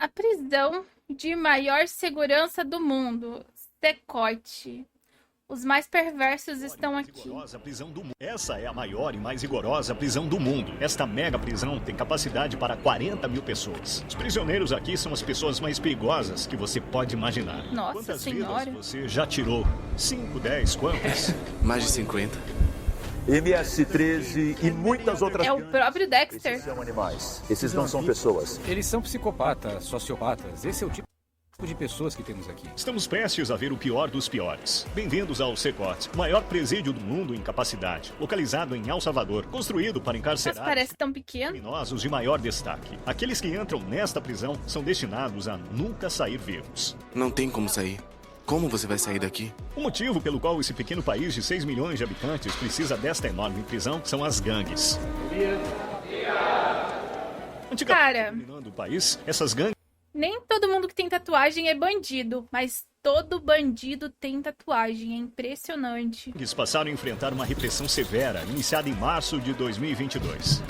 A prisão de maior segurança do mundo. Secote. Os mais perversos estão aqui. Essa é a maior e mais rigorosa prisão do mundo. Esta mega prisão tem capacidade para 40 mil pessoas. Os prisioneiros aqui são as pessoas mais perigosas que você pode imaginar. Nossa Quantas senhora. vidas você já tirou? 5, 10, quantas? Mais de 50. MS-13 e muitas outras... É o próprio Dexter. Esses são animais. Esses não são pessoas. Eles são psicopatas, sociopatas. Esse é o tipo de pessoas que temos aqui. Estamos prestes a ver o pior dos piores. Bem-vindos ao Secote, o maior presídio do mundo em capacidade, localizado em El Salvador, construído para encarcerar Nossa, parece tão pequeno. criminosos de maior destaque. Aqueles que entram nesta prisão são destinados a nunca sair vivos. Não tem como sair. Como você vai sair daqui? O motivo pelo qual esse pequeno país de 6 milhões de habitantes precisa desta enorme prisão são as gangues. Antigamente, Cara, dominando o país, essas gangues nem todo mundo que tem tatuagem é bandido, mas todo bandido tem tatuagem. É impressionante. passaram a enfrentar uma repressão severa, iniciada em março de 2022.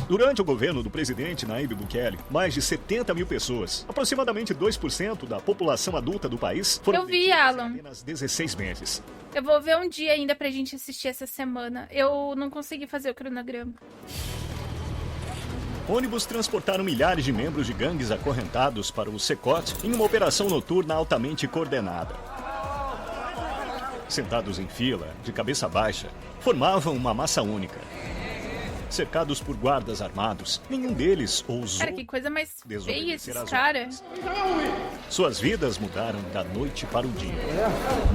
Durante o governo do presidente Nayib Bukele, mais de 70 mil pessoas, aproximadamente 2% da população adulta do país, foram Eu vi, detidas em Alan. apenas 16 meses. Eu vou ver um dia ainda pra gente assistir essa semana. Eu não consegui fazer o cronograma. Ônibus transportaram milhares de membros de gangues acorrentados para o Secote em uma operação noturna altamente coordenada. Sentados em fila, de cabeça baixa, formavam uma massa única. Cercados por guardas armados, nenhum deles ousou Cara, que coisa mais feia desobedecer esses às caras. Suas vidas mudaram da noite para o dia.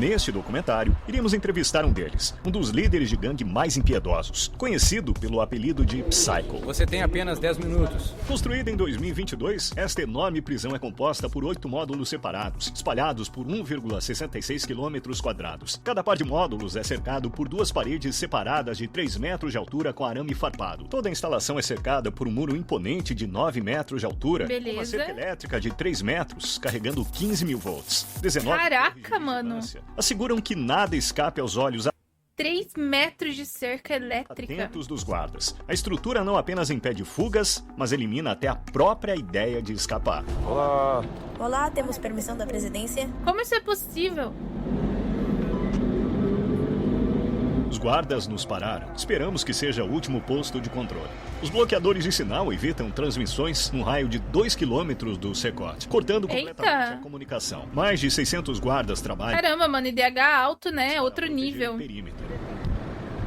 Neste documentário, iremos entrevistar um deles, um dos líderes de gangue mais impiedosos, conhecido pelo apelido de Psycho. Você tem apenas 10 minutos. Construída em 2022, esta enorme prisão é composta por 8 módulos separados, espalhados por 1,66 quilômetros quadrados. Cada par de módulos é cercado por 2 paredes separadas de 3 metros de altura com arame farpado. Toda a instalação é cercada por um muro imponente de 9 metros de altura, Beleza. com uma cerca elétrica de 3 metros, carregando 15 mil volts. 19 Caraca, torres de mano. vigilância asseguram que nada escape aos olhos 3 metros de cerca elétrica. atentos dos guardas. A estrutura não apenas impede fugas, mas elimina até a própria ideia de escapar. Olá, temos permissão da presidência? Como isso é possível? Os guardas nos pararam. Esperamos que seja o último posto de controle. Os bloqueadores de sinal evitam transmissões num raio de 2 quilômetros do Secote, cortando completamente Eita. a comunicação. Mais de 600 guardas trabalham Caramba, mano, IDH alto, né? Outro para proteger nível. o perímetro.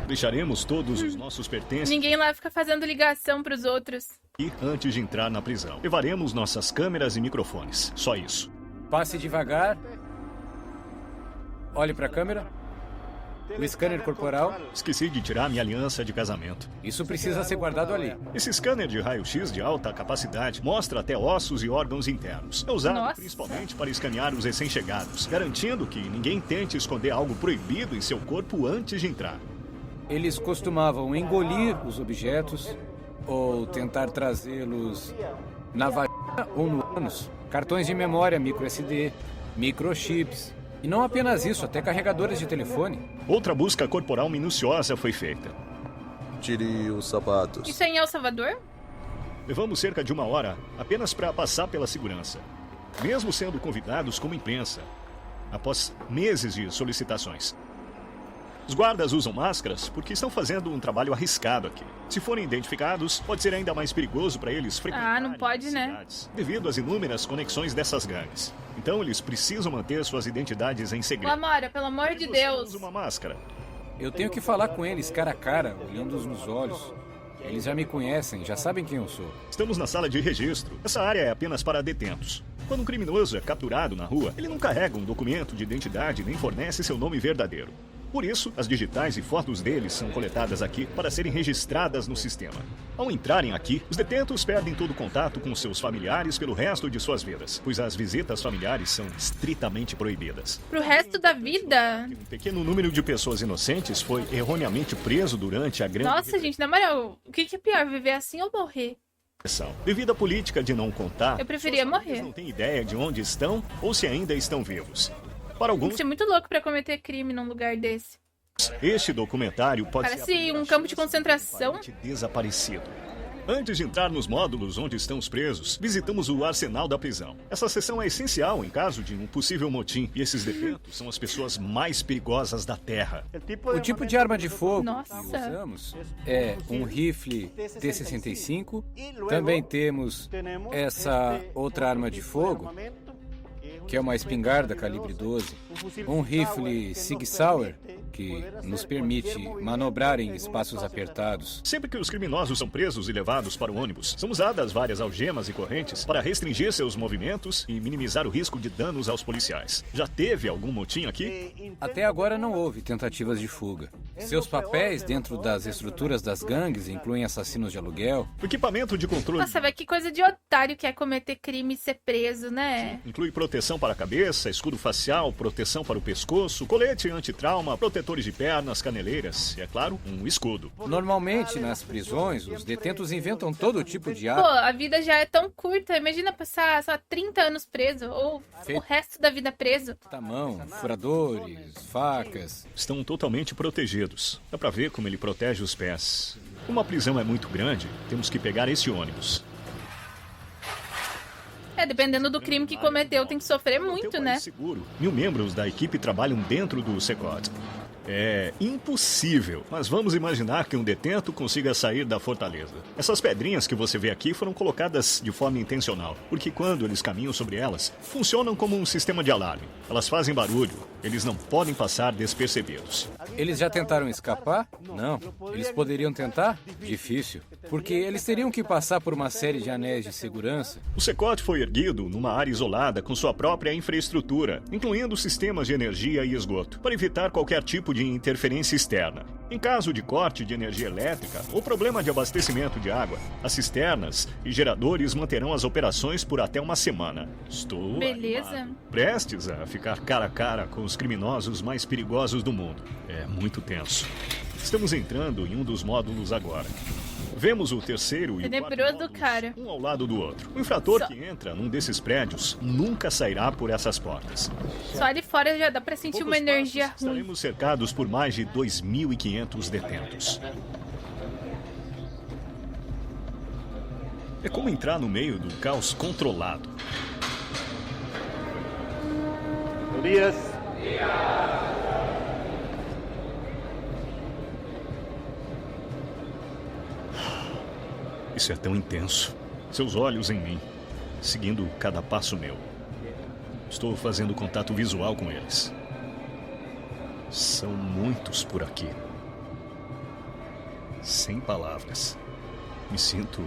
Deixaremos todos os nossos pertences Ninguém lá fica fazendo ligação pros outros. aqui antes de entrar na prisão. Levaremos nossas câmeras e microfones. Só isso. Passe devagar. Olhe para a câmera. O scanner corporal. Esqueci de tirar minha aliança de casamento. Isso precisa ser guardado ali. Esse scanner de raio-x de alta capacidade mostra até ossos e órgãos internos. É usado Nossa. principalmente para escanear os recém-chegados, garantindo que ninguém tente esconder algo proibido em seu corpo antes de entrar. Eles costumavam engolir os objetos ou tentar trazê-los na vagina ou no ânus. Cartões de memória micro SD, microchips. E não apenas isso, até carregadores de telefone. Outra busca corporal minuciosa foi feita. Tire os sapatos. Isso é em El Salvador? Levamos cerca de 1 hora apenas para passar pela segurança, mesmo sendo convidados como imprensa, após meses de solicitações. Os guardas usam máscaras porque estão fazendo um trabalho arriscado aqui. Se forem identificados, pode ser ainda mais perigoso para eles frequentarem não pode, as né? cidades, devido às inúmeras conexões dessas gangues. Então eles precisam manter suas identidades em segredo. Lamora, pelo amor de Você Deus. usa uma máscara. Eu tenho que falar com eles cara a cara, olhando-os nos olhos. Eles já me conhecem, já sabem quem eu sou. Estamos na sala de registro. Essa área é apenas para detentos. Quando um criminoso é capturado na rua, ele não carrega um documento de identidade nem fornece seu nome verdadeiro. Por isso, as digitais e fotos deles são coletadas aqui para serem registradas no sistema. Ao entrarem aqui, os detentos perdem todo contato com seus familiares pelo resto de suas vidas, pois as visitas familiares são estritamente proibidas. Pro resto da vida? Um pequeno número de pessoas inocentes foi erroneamente preso durante a grande Nossa, gente, na moral, o que é pior, viver assim ou morrer? repressão. Devido à política de não contar, Eu preferia suas famílias morrer. não têm ideia de onde estão ou se ainda estão vivos. Para Tem que alguns, ser muito louco pra cometer crime num lugar desse. este documentário pode ser a Parece primeira um campo de chance concentração. parente desaparecido. Antes de entrar nos módulos onde estão os presos, visitamos o arsenal da prisão. Essa seção é essencial em caso de um possível motim, e esses detentos são as pessoas mais perigosas da Terra. O tipo de arma de fogo Nossa. que usamos é um rifle T-65. Também temos essa outra arma de fogo, que é uma espingarda calibre 12. Um rifle Sig Sauer, que nos permite manobrar em espaços apertados. Sempre que os criminosos são presos e levados para o ônibus, são usadas várias algemas e correntes para restringir seus movimentos e minimizar o risco de danos aos policiais. Já teve algum motim aqui? Até agora não houve tentativas de fuga. Seus papéis dentro das estruturas das gangues incluem assassinos de aluguel. O equipamento de controle Nossa, velho, que coisa de otário que é cometer crime e ser preso, né? inclui proteção para a cabeça, escudo facial, proteção para o pescoço, colete antitrauma, protetores de pernas, caneleiras e, é claro, um escudo. Normalmente, nas prisões, os detentos inventam todo tipo de Pô, arma. a vida já é tão curta. Imagina passar só 30 anos preso ou o resto da vida preso. Tamão, furadores, facas. Estão totalmente protegidos. Dá pra ver como ele protege os pés. Como a prisão é muito grande, temos que pegar esse ônibus. É, dependendo do crime que cometeu, tem que sofrer muito, Teu né? país seguro. 1000 membros da equipe trabalham dentro do SECOT. É impossível, mas vamos imaginar que um detento consiga sair da fortaleza. Essas pedrinhas que você vê aqui foram colocadas de forma intencional, porque quando eles caminham sobre elas, funcionam como um sistema de alarme. Elas fazem barulho, eles não podem passar despercebidos. Eles já tentaram escapar? Não. Eles poderiam tentar? Difícil. Porque eles teriam que passar por uma série de anéis de segurança. O SECOT foi erguido numa área isolada com sua própria infraestrutura, incluindo sistemas de energia e esgoto, para evitar qualquer tipo de interferência externa. Em caso de corte de energia elétrica ou problema de abastecimento de água, as cisternas e geradores manterão as operações por até uma semana. Estou Beleza. animado. Prestes a ficar cara a cara com os criminosos mais perigosos do mundo. É muito tenso. Estamos entrando em um dos módulos agora. Vemos o terceiro e o quarto Tenebroso, módulos, cara. um ao lado do outro. O infrator Só- que entra num desses prédios nunca sairá por essas portas. Só ali fora já dá pra sentir Poucos uma energia passos, ruim. Estaremos cercados por mais de 2.500 detentos. É como entrar no meio do caos controlado. Isso é tão intenso. Seus olhos em mim, seguindo cada passo meu. Estou fazendo contato visual com eles. São muitos por aqui. Sem palavras. Me sinto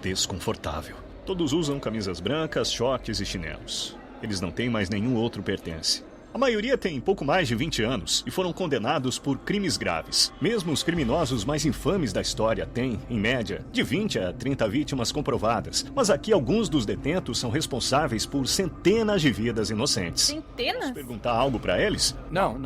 desconfortável. Todos usam camisas brancas, shorts e chinelos. Eles não têm mais nenhum outro pertence. A maioria tem pouco mais de 20 anos e foram condenados por crimes graves. Mesmo os criminosos mais infames da história têm, em média, de 20 a 30 vítimas comprovadas. Mas aqui alguns dos detentos são responsáveis por centenas de vidas inocentes. Centenas? Perguntar algo pra eles? Não.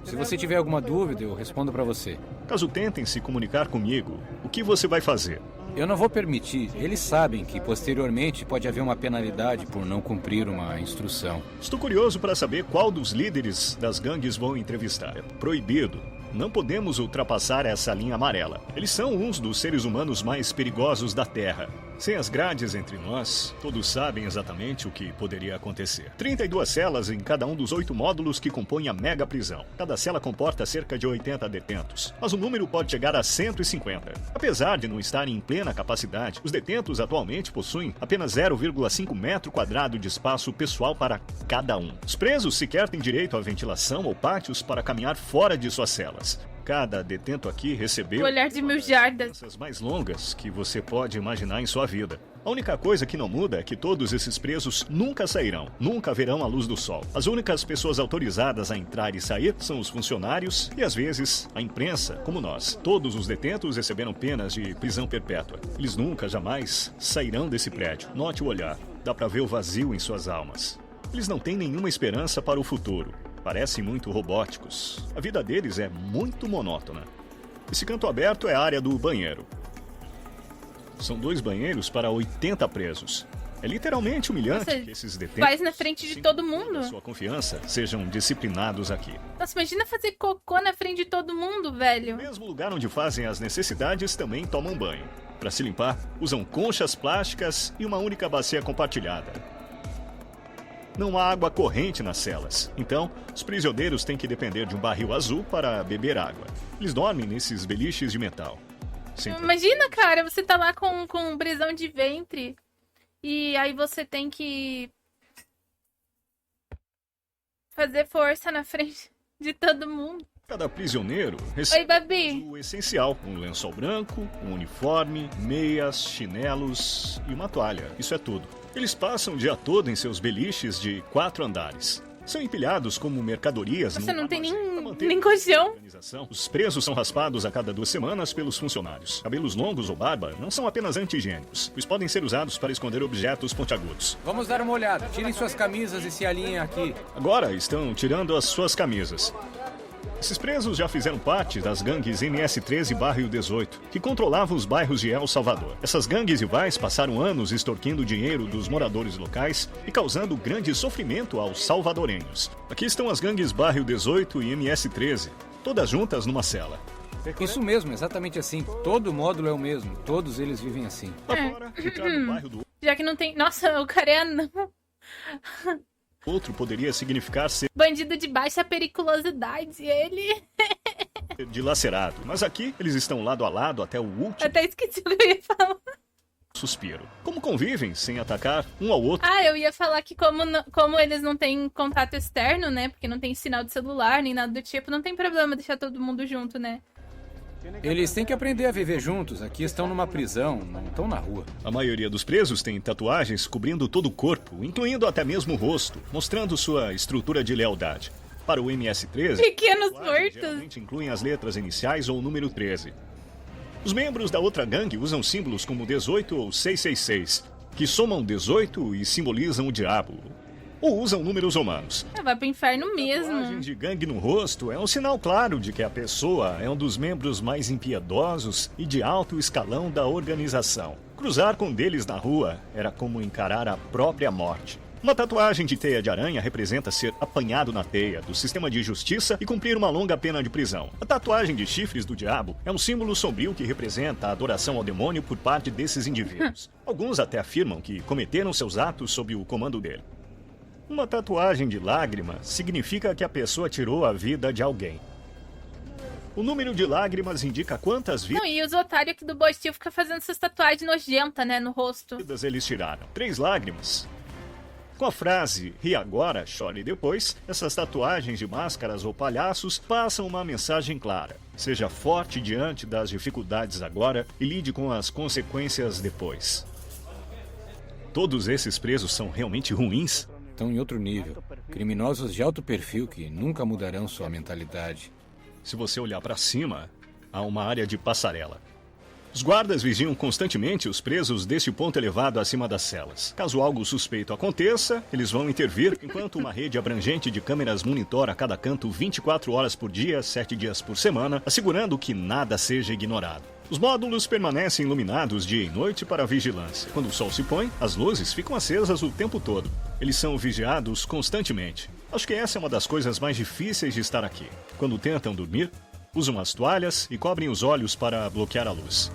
Se você tiver alguma dúvida, eu respondo pra você. Caso tentem se comunicar comigo, o que você vai fazer? Eu não vou permitir. Eles sabem que posteriormente pode haver uma penalidade por não cumprir uma instrução. Estou curioso para saber qual dos líderes das gangues vão entrevistar. É proibido. Não podemos ultrapassar essa linha amarela. Eles são uns dos seres humanos mais perigosos da Terra. Sem as grades entre nós, todos sabem exatamente o que poderia acontecer. 32 celas em cada um dos 8 módulos que compõem a mega prisão. Cada cela comporta cerca de 80 detentos, mas o número pode chegar a 150. Apesar de não estarem em plena capacidade, os detentos atualmente possuem apenas 0,5 metro quadrado de espaço pessoal para cada um. Os presos sequer têm direito à ventilação ou pátios para caminhar fora de suas celas. Cada detento aqui recebeu O olhar de 1000 jardas. as mais longas que você pode imaginar em sua vida. A única coisa que não muda é que todos esses presos nunca sairão, nunca verão a luz do sol. As únicas pessoas autorizadas a entrar e sair são os funcionários e, às vezes, a imprensa, como nós. Todos os detentos receberam penas de prisão perpétua. Eles nunca, jamais sairão desse prédio. Note o olhar. Dá pra ver o vazio em suas almas. Eles não têm nenhuma esperança para o futuro. Parecem muito robóticos. A vida deles é muito monótona. Esse canto aberto é a área do banheiro. São 2 banheiros para 80 presos. É literalmente humilhante Nossa, que esses detentos, faz na frente de todo mundo. sua confiança, sejam disciplinados aqui. Nossa, imagina fazer cocô na frente de todo mundo, velho. No mesmo lugar onde fazem as necessidades, também tomam banho. Para se limpar, usam conchas plásticas e uma única bacia compartilhada. Não há água corrente nas celas, então os prisioneiros têm que depender de um barril azul para beber água. Eles dormem nesses beliches de metal. Imagina, cara, você tá lá com prisão de ventre e aí você tem que fazer força na frente de todo mundo. Cada prisioneiro Oi, recebe Babi. o essencial: um lençol branco, um uniforme, meias, chinelos e uma toalha. Isso é tudo. Eles passam o dia todo em seus beliches de 4 andares. São empilhados como mercadorias. Você não tem armazém. nem colchão. Organização. Os presos são raspados a cada 2 semanas pelos funcionários. Cabelos longos ou barba não são apenas anti-higiênicos, pois podem ser usados para esconder objetos pontiagudos. Vamos dar uma olhada. Tirem suas camisas e se alinhem aqui. Agora estão tirando as suas camisas. Esses presos já fizeram parte das gangues MS-13 e Barrio 18, que controlavam os bairros de El Salvador. Essas gangues rivais passaram anos extorquindo dinheiro dos moradores locais e causando grande sofrimento aos salvadorenhos. Aqui estão as gangues Barrio 18 e MS-13, todas juntas numa cela. Isso mesmo, exatamente assim. Todo módulo é o mesmo. Todos eles vivem assim. Lá fora, entrar no bairro do Já que não tem... Nossa, o cara é anão. outro poderia significar ser Bandido de baixa periculosidade, ele... dilacerado. Mas aqui, eles estão lado a lado até o último Até esqueci o que eu ia falar. suspiro. Como convivem sem atacar um ao outro? Ah, eu ia falar que como eles não têm contato externo, né? Porque não tem sinal de celular, nem nada do tipo, não tem problema deixar todo mundo junto, né? Eles têm que aprender a viver juntos. Aqui estão numa prisão, não estão na rua. A maioria dos presos tem tatuagens cobrindo todo o corpo, incluindo até mesmo o rosto, mostrando sua estrutura de lealdade. Para o MS-13, Pequenos tatuagens mortos. geralmente incluem as letras iniciais ou o número 13. Os membros da outra gangue usam símbolos como 18 ou 666, que somam 18 e simbolizam o diabo. Ou usam números romanos. Ah, vai pro inferno mesmo. Tatuagem de gangue no rosto é um sinal claro de que a pessoa é um dos membros mais impiedosos e de alto escalão da organização. Cruzar com um deles na rua era como encarar a própria morte. Uma tatuagem de teia de aranha representa ser apanhado na teia do sistema de justiça e cumprir uma longa pena de prisão. A tatuagem de chifres do diabo é um símbolo sombrio que representa a adoração ao demônio por parte desses indivíduos. Alguns até afirmam que cometeram seus atos sob o comando dele. Uma tatuagem de lágrima significa que a pessoa tirou a vida de alguém. O número de lágrimas indica quantas Não, e os otários aqui do Bostil ficam fazendo essas tatuagens nojentas, né, no rosto. vidas eles tiraram. 3 lágrimas. Com a frase "ri agora, chore depois", essas tatuagens de máscaras ou palhaços passam uma mensagem clara. Seja forte diante das dificuldades agora e lide com as consequências depois. Todos esses presos são realmente ruins? Estão em outro nível. Criminosos de alto perfil que nunca mudarão sua mentalidade. Se você olhar para cima, há uma área de passarela. Os guardas vigiam constantemente os presos deste ponto elevado acima das celas. Caso algo suspeito aconteça, eles vão intervir, enquanto uma rede abrangente de câmeras monitora cada canto 24 horas por dia, 7 dias por semana, assegurando que nada seja ignorado. Os módulos permanecem iluminados dia e noite para a vigilância. Quando o sol se põe, as luzes ficam acesas o tempo todo. Eles são vigiados constantemente. Acho que essa é uma das coisas mais difíceis de estar aqui. Quando tentam dormir, usam as toalhas e cobrem os olhos para bloquear a luz.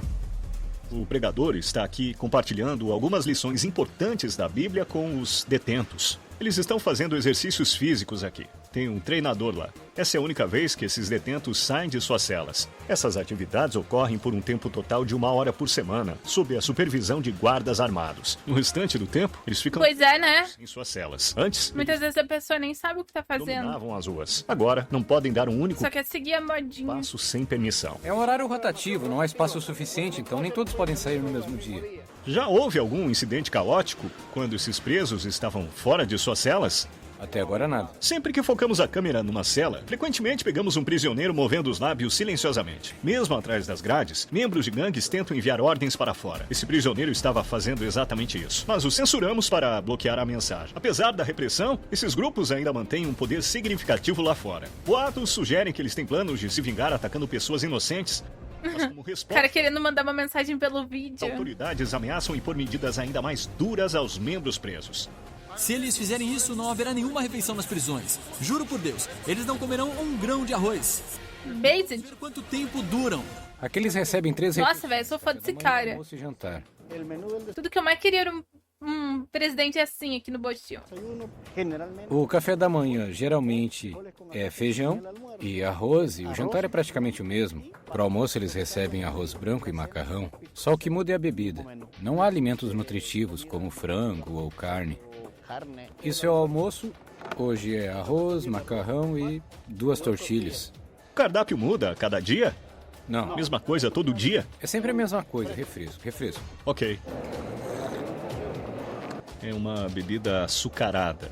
O pregador está aqui compartilhando algumas lições importantes da Bíblia com os detentos. Eles estão fazendo exercícios físicos aqui. Tem um treinador lá. Essa é a única vez que esses detentos saem de suas celas. Essas atividades ocorrem por um tempo total de 1 hora por semana, sob a supervisão de guardas armados. No restante do tempo, eles ficam Pois é, né? em suas celas. Antes, Muitas vezes a pessoa nem sabe o que tá fazendo. dominavam as ruas. Agora, não podem dar um único Só quer seguir a modinha. passo sem permissão. É um horário rotativo, não há espaço suficiente, então nem todos podem sair no mesmo dia. Já houve algum incidente caótico quando esses presos estavam fora de suas celas? Até agora nada. Sempre que focamos a câmera numa cela, frequentemente pegamos um prisioneiro movendo os lábios silenciosamente. Mesmo atrás das grades, membros de gangues tentam enviar ordens para fora. Esse prisioneiro estava fazendo exatamente isso, mas o censuramos para bloquear a mensagem. Apesar da repressão, esses grupos ainda mantêm um poder significativo lá fora. Boatos sugerem que eles têm planos de se vingar atacando pessoas inocentes. Mas como O resposta, cara querendo mandar uma mensagem pelo as vídeo. autoridades ameaçam impor medidas ainda mais duras aos membros presos. Se eles fizerem isso, não haverá nenhuma refeição nas prisões. Juro por Deus, eles não comerão um grão de arroz. Based. Quanto tempo duram? Aqui eles recebem 3 Nossa, velho, eu sou fã desse cara. almoço e jantar. Tudo que eu mais queria era um presidente assim aqui no Bostil. O café da manhã geralmente é feijão e arroz, e o jantar é praticamente o mesmo. Para o almoço eles recebem arroz branco e macarrão, só o que muda é a bebida. Não há alimentos nutritivos como frango ou carne. Isso é o almoço. Hoje é arroz, macarrão e 2 tortilhas. O cardápio muda a cada dia? Não, Mesma coisa todo dia? é sempre a mesma coisa, refresco. Ok. É uma bebida açucarada.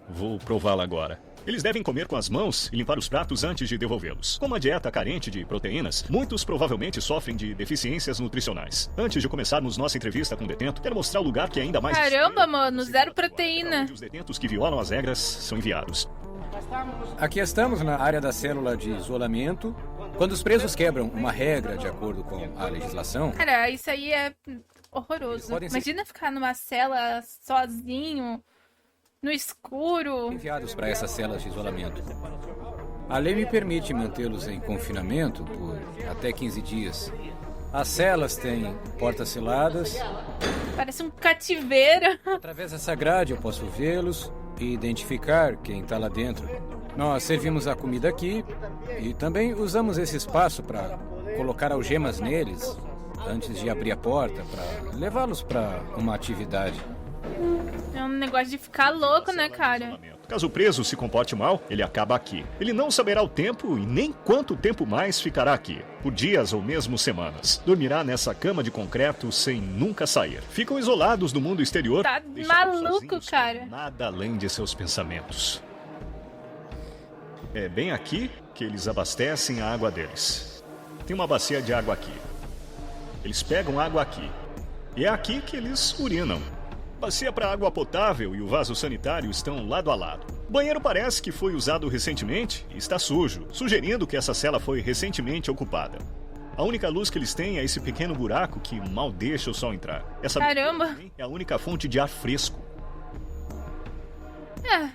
Vou prová-la agora. Eles devem comer com as mãos e limpar os pratos antes de devolvê-los. Com uma dieta carente de proteínas, muitos provavelmente sofrem de deficiências nutricionais. Antes de começarmos nossa entrevista com o detento, quero mostrar o lugar que é ainda mais... Caramba, mano, zero proteína. Os detentos que violam as regras são enviados. Aqui estamos na área da célula de isolamento. Quando os presos quebram uma regra de acordo com a legislação, Cara, isso aí é horroroso. Podem ser- Imagina ficar numa cela sozinho, no escuro. enviados para essas celas de isolamento. A lei me permite mantê-los em confinamento por até 15 dias. As celas têm portas seladas. Parece um cativeiro. Através dessa grade eu posso vê-los e identificar quem está lá dentro. Nós servimos a comida aqui e também usamos esse espaço para colocar algemas neles antes de abrir a porta, para levá-los para uma atividade. É um negócio de ficar louco, né, cara? Caso o preso se comporte mal, ele acaba aqui. Ele não saberá o tempo e nem quanto tempo mais ficará aqui. Por dias ou mesmo semanas. Dormirá nessa cama de concreto sem nunca sair. Ficam isolados do mundo exterior. Tá deixados maluco, sozinhos com cara. Nada além de seus pensamentos. É bem aqui que eles abastecem a água deles. Tem uma bacia de água aqui. Eles pegam água aqui. E é aqui que eles urinam. Bacia para água potável e o vaso sanitário estão lado a lado. O banheiro parece que foi usado recentemente e está sujo, sugerindo que essa cela foi recentemente ocupada. A única luz que eles têm é esse pequeno buraco que mal deixa o sol entrar. Essa Caramba. também é a única fonte de ar fresco. É,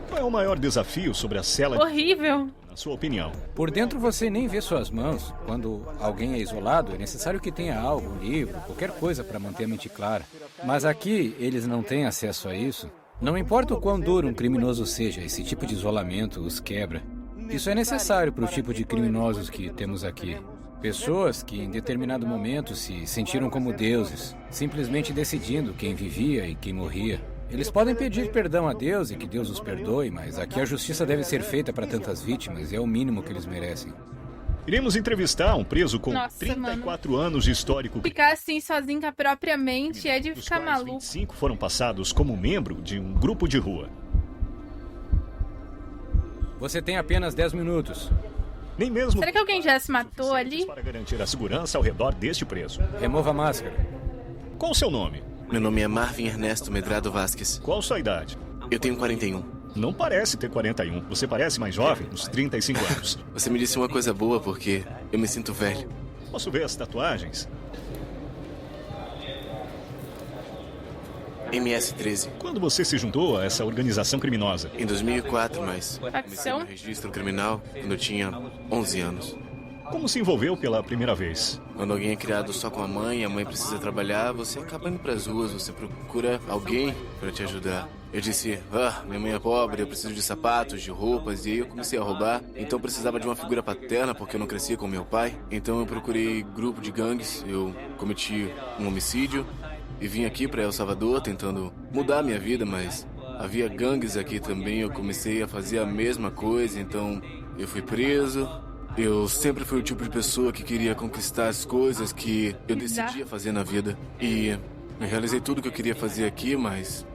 Qual é o maior desafio sobre a cela, horrível. na sua opinião? Por dentro você nem vê suas mãos. Quando alguém é isolado, é necessário que tenha algo, um livro, qualquer coisa para manter a mente clara. Mas aqui eles não têm acesso a isso. Não importa o quão duro um criminoso seja, esse tipo de isolamento os quebra. Isso é necessário para o tipo de criminosos que temos aqui. Pessoas que em determinado momento se sentiram como deuses, simplesmente decidindo quem vivia e quem morria. Eles podem pedir perdão a Deus e que Deus os perdoe, mas aqui a justiça deve ser feita para tantas vítimas e é o mínimo que eles merecem. Iremos entrevistar um preso com Nossa, 34 anos de histórico. Ficar assim sozinho com a própria mente é de Dos ficar quais maluco. 25 foram passados como membro de um grupo de rua. Você tem apenas 10 minutos. Nem mesmo Será que alguém já se matou suficientes ali? para garantir a segurança ao redor deste preso. Remova a máscara. Qual o seu nome? Meu nome é Marvin Ernesto Medrado Vasquez. Qual sua idade? Eu tenho 41. Não parece ter 41. Você parece mais jovem, uns 35 anos. Você me disse uma coisa boa porque eu me sinto velho. Posso ver as tatuagens? MS-13. Quando você se juntou a essa organização criminosa? Em 2004, mas comecei Facção? meu registro criminal quando eu tinha 11 anos. Como se envolveu pela primeira vez? Quando alguém é criado só com a mãe precisa trabalhar, você acaba indo pras ruas, você procura alguém para te ajudar. Eu disse, minha mãe é pobre, eu preciso de sapatos, de roupas, e aí eu comecei a roubar. Então eu precisava de uma figura paterna, porque eu não crescia com meu pai. Então eu procurei grupo de gangues, eu cometi um homicídio e vim aqui para El Salvador tentando mudar a minha vida, mas havia gangues aqui também, eu comecei a fazer a mesma coisa, então eu fui preso. Eu sempre fui o tipo de pessoa que queria conquistar as coisas que eu decidia fazer na vida. E eu realizei tudo que eu queria fazer aqui, mas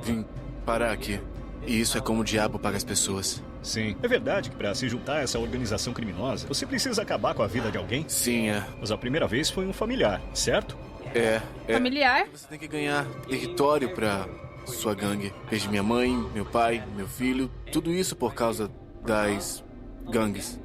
vim parar aqui. E isso é como o diabo paga as pessoas. Sim. É verdade que para se juntar a essa organização criminosa, você precisa acabar com a vida de alguém? Sim, Mas a primeira vez foi um familiar, certo? é. Familiar? Você tem que ganhar território pra sua gangue. Perdi minha mãe, meu pai, meu filho. Tudo isso por causa das gangues.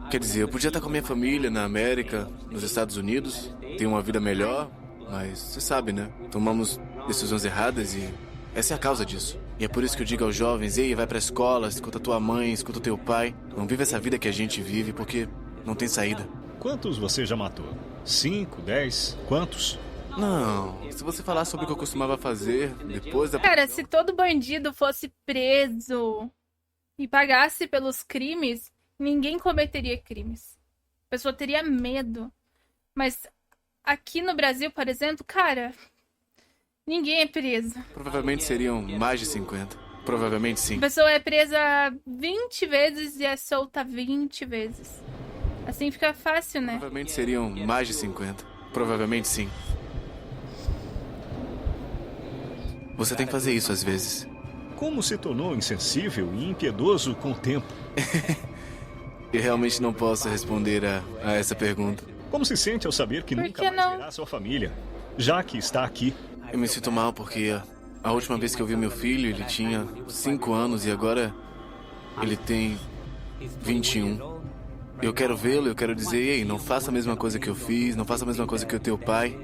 Quer dizer, eu podia estar com a minha família na América, nos Estados Unidos, ter uma vida melhor, mas você sabe, né? Tomamos decisões erradas e essa é a causa disso. E é por isso que eu digo aos jovens, ei, vai pra escola, escuta tua mãe, escuta teu pai. Não vive essa vida que a gente vive, porque não tem saída. Quantos você já matou? 5, 10? Quantos? Não, se você falar sobre o que eu costumava fazer depois da... Cara, se todo bandido fosse preso e pagasse pelos crimes, ninguém cometeria crimes. A pessoa teria medo. Mas aqui no Brasil, por exemplo, cara, ninguém é preso. Provavelmente seriam mais de 50. Provavelmente sim. A pessoa é presa 20 vezes e é solta 20 vezes. Assim fica fácil, né? Provavelmente seriam mais de 50. Provavelmente sim. Você tem que fazer isso às vezes. Como se tornou insensível e impiedoso com o tempo? Eu realmente não posso responder a essa pergunta. Como se sente ao saber que Por nunca que mais não? verá sua família, já que está aqui? Eu me sinto mal porque a última vez que eu vi meu filho, ele tinha 5 anos e agora ele tem 21. Eu quero vê-lo, eu quero dizer, ei, não faça a mesma coisa que eu fiz, não faça a mesma coisa que o teu pai.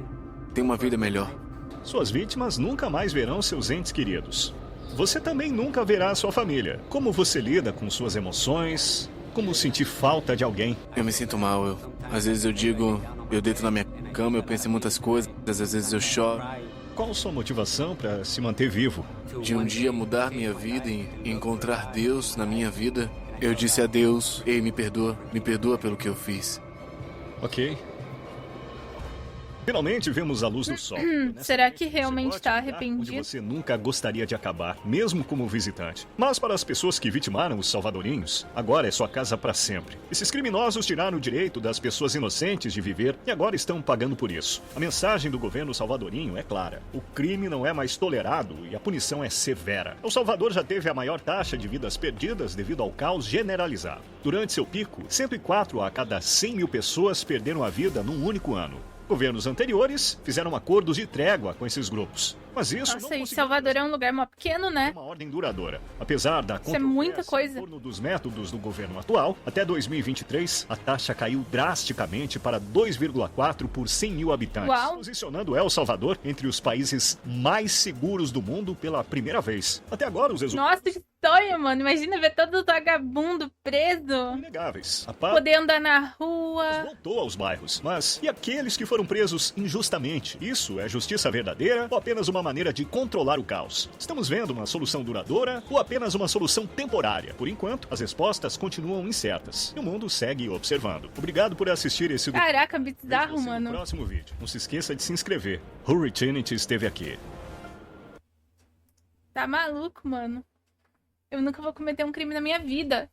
Tem uma vida melhor. Suas vítimas nunca mais verão seus entes queridos. Você também nunca verá sua família. Como você lida com suas emoções? Como sentir falta de alguém? Eu me sinto mal. Às vezes eu digo, eu deito na minha cama, eu penso em muitas coisas, às vezes eu choro. Qual sua motivação para se manter vivo? De um dia mudar minha vida e encontrar Deus na minha vida, eu disse a Deus, ei, me perdoa pelo que eu fiz. Ok. Finalmente vemos a luz do sol. Será que Você realmente pode tá ficar arrependido? Onde você nunca gostaria de acabar, mesmo como visitante. Mas para as pessoas que vitimaram os salvadorinhos, agora é sua casa para sempre. Esses criminosos tiraram o direito das pessoas inocentes de viver e agora estão pagando por isso. A mensagem do governo salvadorinho é clara. O crime não é mais tolerado e a punição é severa. El Salvador já teve a maior taxa de vidas perdidas devido ao caos generalizado. Durante seu pico, 104 a cada 100 mil pessoas perderam a vida num único ano. Governos anteriores fizeram acordos de trégua com esses grupos. Mas isso não Nossa, e conseguiu Salvador é um lugar mó pequeno, né? uma ordem duradoura. Apesar da Isso é muita controvérsia coisa. em torno dos métodos do governo atual, até 2023, a taxa caiu drasticamente para 2,4 por 100 mil habitantes, Uau. posicionando El Salvador entre os países mais seguros do mundo pela primeira vez. Até agora, os resultados Nossa, que sonho, mano. Imagina ver todo vagabundo preso. são inegáveis. A paz Poder andar na rua. voltou aos bairros. Mas e aqueles que foram presos injustamente? Isso é justiça verdadeira ou apenas uma maneira de controlar o caos? Estamos vendo uma solução duradoura ou apenas uma solução temporária? Por enquanto, as respostas continuam incertas e o mundo segue observando. Obrigado por assistir esse Caraca, Vejo bizarro, você no mano. próximo vídeo. Não se esqueça de se inscrever. Hurry Trinity esteve aqui. Tá maluco, mano. Eu nunca vou cometer um crime na minha vida.